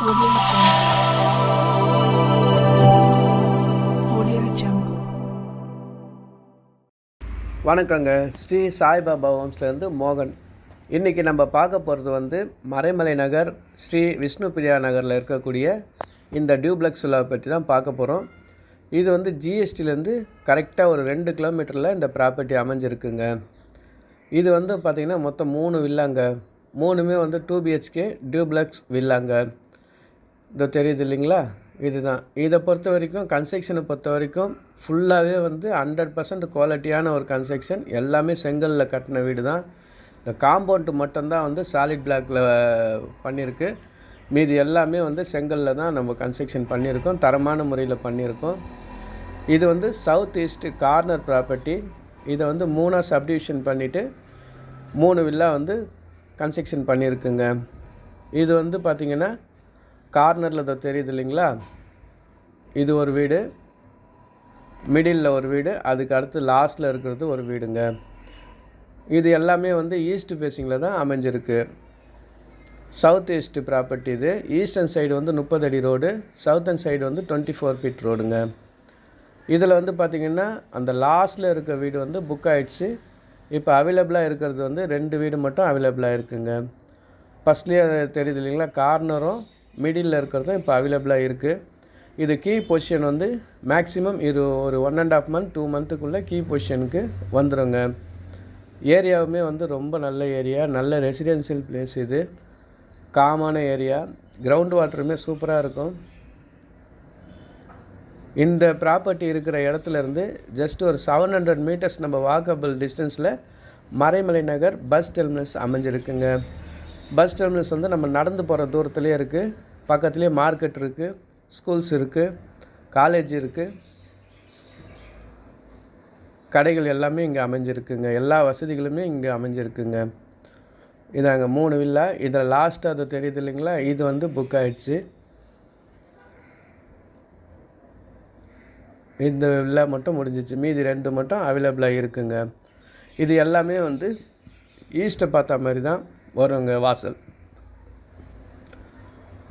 Audio Jungle. வணக்கங்க. ஸ்ரீ சாய்பாபா ஹோம்ஸ்லேருந்து மோகன். இன்றைக்கி நம்ம பார்க்க போகிறது மறைமலை நகர் ஸ்ரீ விஷ்ணு பிரியா நகரில் இருக்கக்கூடிய இந்த டியூப்ளெக்ஸ் வில்லாவை பற்றி தான் பார்க்க போகிறோம். இது ஜிஎஸ்டிலேருந்து கரெக்டாக ஒரு 2 கிலோமீட்டரில் இந்த ப்ராப்பர்ட்டி அமைஞ்சிருக்குங்க. இது பார்த்திங்கன்னா மொத்தம் 3 வில்லாங்க. 3மே 2 BHK டியூப்ளெக்ஸ் வில்லாங்க. இது தெரியுது இல்லைங்களா? இதுதான். இதை பொறுத்த வரைக்கும் கன்ஸ்ட்ரக்ஷனை பொறுத்த வரைக்கும் ஃபுல்லாகவே 100% குவாலிட்டியான ஒரு கன்ஸ்ட்ரக்ஷன். எல்லாமே செங்கலில் கட்டின வீடு தான். இந்த காம்பவுண்டு மட்டும்தான் சாலிட் பிளாக்கில் பண்ணியிருக்கு. மீதி எல்லாமே செங்கலில் தான் நம்ம கன்ஸ்ட்ரக்ஷன் பண்ணியிருக்கோம். தரமான முறையில் பண்ணியிருக்கோம். இது சவுத் ஈஸ்ட் கார்னர் ப்ராப்பர்ட்டி. இதை 3ஆக சப்டிவிஷன் பண்ணிவிட்டு 3 வில்லா கன்ஸ்ட்ரக்ஷன் பண்ணியிருக்குங்க. இது பார்த்திங்கன்னா கார்னரில் தெரியுது இல்லைங்களா? இது ஒரு வீடு, மிடில் ஒரு வீடு, அதுக்கு அடுத்து லாஸ்ட்டில் இருக்கிறது ஒரு வீடுங்க. இது எல்லாமே ஈஸ்ட் ஃபேஸிங்கில் தான் அமைஞ்சிருக்கு. South east property. இது ஈஸ்டர்ன் சைடு 30 அடி ரோடு, சவுத்தன் சைடு 24 ஃபீட் ரோடுங்க. இதில் பார்த்திங்கன்னா அந்த லாஸ்ட்டில் இருக்க வீடு புக் ஆகிடுச்சு. இப்போ அவைலபிளாக இருக்கிறது 2 வீடு மட்டும் அவைலபிளாக இருக்குங்க. ஃபஸ்ட்லேயே தெரியுது இல்லைங்களா? கார்னரும் மிடில் இருக்கிறதும் இப்போ அவைலபிளாக இருக்குது. இது கீ பொசிஷன் மேக்ஸிமம் இது ஒரு 1.5 மந்த் 2 மந்த்துக்குள்ளே கீ பொசிஷனுக்கு வந்துடுங்க. ஏரியாவுமே ரொம்ப நல்ல ஏரியா, நல்ல ரெசிடென்ஷியல் பிளேஸ். இது காமான ஏரியா, கிரவுண்ட் வாட்டருமே சூப்பராக இருக்கும். இந்த ப்ராப்பர்ட்டி இருக்கிற இடத்துலேருந்து ஜஸ்ட் ஒரு 700 மீட்டர்ஸ் நம்ம வாக்கபிள் டிஸ்டன்ஸில் மறைமலை நகர் பஸ் டெர்மினஸ் அமைஞ்சிருக்குங்க. பஸ் டெர்மினஸ் நம்ம நடந்து போகிற தூரத்துலேயே இருக்குது. பக்கத்துலேயே மார்க்கெட் இருக்குது, ஸ்கூல்ஸ் இருக்குது, காலேஜ் இருக்குது, கடைகள் எல்லாமே இங்கே அமைஞ்சிருக்குங்க. எல்லா வசதிகளுமே இங்கே அமைஞ்சிருக்குங்க. இதாங்க 3 வில்லா. இதில் லாஸ்ட்டாக அது தெரியுது இல்லைங்களா? இது புக் ஆகிடுச்சு. இந்த வில்லா மட்டும் முடிஞ்சிச்சு. மீதி 2 மட்டும் அவைலபிளாக இருக்குங்க. இது எல்லாமே ஈஸ்ட்டை பார்த்த மாதிரி தான் வருங்க வாசல்.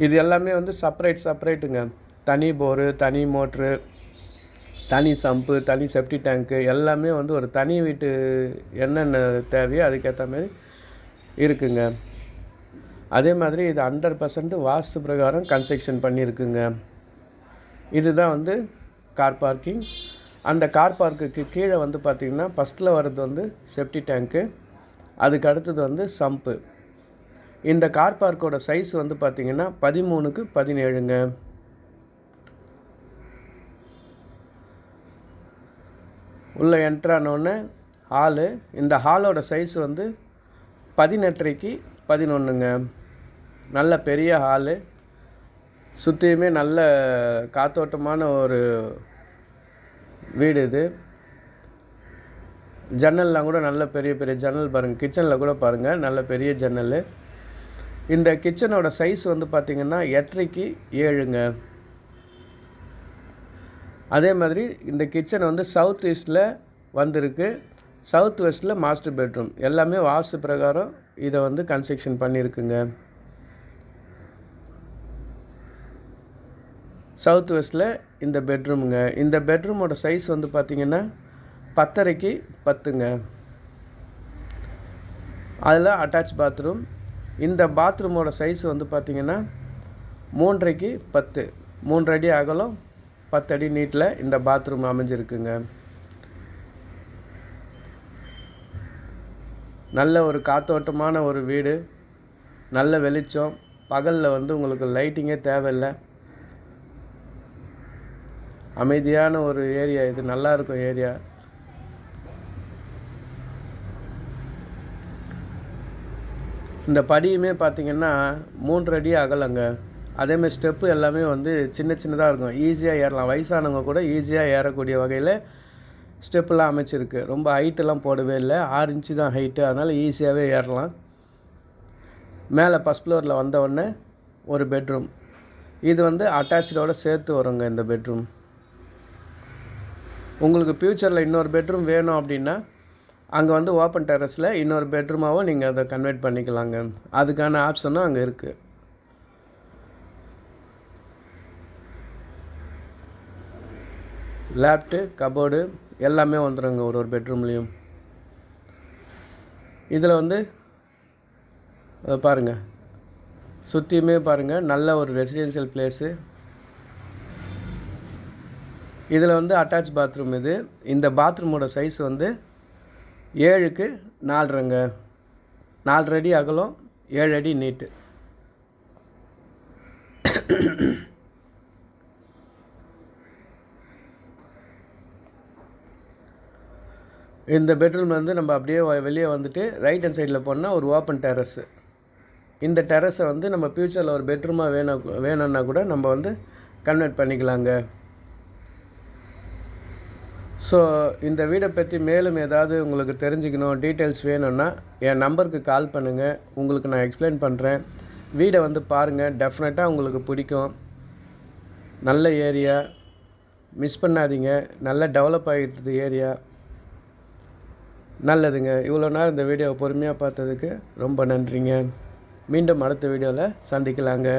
இது எல்லாமே செப்பரேட்டுங்க. தனி போரு, தனி மோட்ரு, தனி சம்பு, தனி செப்டி டேங்க்கு எல்லாமே ஒரு தனி வீட்டு என்னென்ன தேவையோ அதுக்கேற்ற மாதிரி இருக்குங்க. அதே மாதிரி இது 100% வாஸ்து பிரகாரம் கன்ஸ்ட்ரக்ஷன் பண்ணியிருக்குங்க. இதுதான் கார் பார்க்கிங். அந்த கார் பார்க்குக்கு கீழே பார்த்திங்கன்னா ஃபஸ்ட்டில் வர்றது செப்டி டேங்க்கு, அதுக்கு அடுத்தது சம்பு. இந்த கார் பார்க்கோட சைஸ் பார்த்திங்கன்னா 13க்கு 17ங்க. உள்ளே என்ட்ரானோடனே ஹாலு. இந்த ஹாலோட சைஸ் 18.5க்கு 11ங்க. நல்ல பெரிய ஹாலு, சுற்றியுமே நல்ல காத்தோட்டமான ஒரு வீடு. இது ஜன்னல்லாம் கூட நல்ல பெரிய பெரிய ஜன்னல் பாருங்கள். கிச்சனில் கூட பாருங்கள், நல்ல பெரிய ஜன்னல். இந்த கிச்சனோட சைஸ் பார்த்திங்கன்னா 8.5க்கு 7ங்க. அதே மாதிரி இந்த கிச்சன் சவுத் ஈஸ்டில் வந்திருக்கு. சவுத் வெஸ்ட்டில் மாஸ்டர் பெட்ரூம். எல்லாமே வாஸ்து பிரகாரம் இதை கன்ஸ்ட்ரக்ஷன் பண்ணியிருக்குங்க. சவுத் வெஸ்ட்டில் இந்த பெட்ரூமுங்க. இந்த பெட்ரூமோட சைஸ் பார்த்திங்கன்னா 10.5க்கு 10ங்க. அதில் அட்டாச் பாத்ரூம். இந்த பாத்ரூமோட சைஸ் பார்த்திங்கன்னா 3.5க்கு 10, 3 அடி அகலம், 10 அடி நீட்டில் இந்த பாத்ரூம் அமைஞ்சிருக்குங்க. நல்ல ஒரு காத்தோட்டமான ஒரு வீடு, நல்ல வெளிச்சம். பகலில் உங்களுக்கு லைட்டிங்கே தேவையில்லை. அமைதியான ஒரு ஏரியா. இது நல்லாயிருக்கும் ஏரியா. இந்த படியுமே பார்த்திங்கன்னா 3 அடி அகலங்க. அதேமாதிரி ஸ்டெப்பு எல்லாமே சின்ன சின்னதாக இருக்கும். ஈஸியாக ஏறலாம். வயசானவங்க கூட ஈஸியாக ஏறக்கூடிய வகையில் ஸ்டெப்பெல்லாம் அமைச்சிருக்கு. ரொம்ப ஹைட்டெல்லாம் போடவே இல்லை. 6 இன்ச்சு தான் ஹைட்டு. அதனால் ஈஸியாகவே ஏறலாம். மேலே ஃபஸ்ட் ஃப்ளோரில் வந்தவுடனே ஒரு பெட்ரூம். இது அட்டாச்சோடு சேர்த்து வருங்க இந்த பெட்ரூம். உங்களுக்கு ஃப்யூச்சரில் இன்னொரு பெட்ரூம் வேணும் அப்படின்னா அங்கே ஓப்பன் டெரஸில் இன்னொரு பெட்ரூமாகவும் நீங்கள் அதை கன்வெர்ட் பண்ணிக்கலாங்க. அதுக்கான ஆப்ஷனும் அங்கே இருக்குது. லேப்ட்டு கபோர்டு எல்லாமே வந்துடுங்க ஒரு பெட்ரூம்லேயும். இதில் வந்து பாருங்கள், சுற்றியுமே பாருங்கள், நல்ல ஒரு ரெசிடென்ஷியல் பிளேஸு. இதில் வந்து அட்டாச் பாத்ரூம் இது. இந்த பாத்ரூமோட சைஸ் வந்து 7க்கு 4.5ங்க. 4 அடி அகலம், 7 அடி நீட்டு. இந்த பெட்ரூம் வந்து நம்ம அப்படியே வெளியே வந்துட்டு ரைட் ஹேண்ட் சைடில் போனால் ஒரு ஓப்பன் டெரஸு. இந்த டெரஸை வந்து நம்ம ஃப்யூச்சரில் ஒரு பெட்ரூமாக வேணும்னா கூட நம்ம வந்து கன்வெர்ட் பண்ணிக்கலாங்க. ஸோ இந்த வீடை பற்றி மேலும் ஏதாவது உங்களுக்கு தெரிஞ்சுக்கணும், டீட்டெயில்ஸ் வேணும்னா என் நம்பருக்கு கால் பண்ணுங்கள், உங்களுக்கு நான் எக்ஸ்பிளைன் பண்ணுறேன். வீடை வந்து பாருங்கள், டெஃபினட்டாக உங்களுக்கு பிடிக்கும். நல்ல ஏரியா, மிஸ் பண்ணாதீங்க. நல்ல டெவலப் ஆகிடுது ஏரியா. நல்லதுங்க. இவ்வளோ நேரம் இந்த வீடியோவை பொறுமையாக பார்த்ததுக்கு ரொம்ப நன்றிங்க. மீண்டும் அடுத்த வீடியோவில் சந்திக்கலாங்க.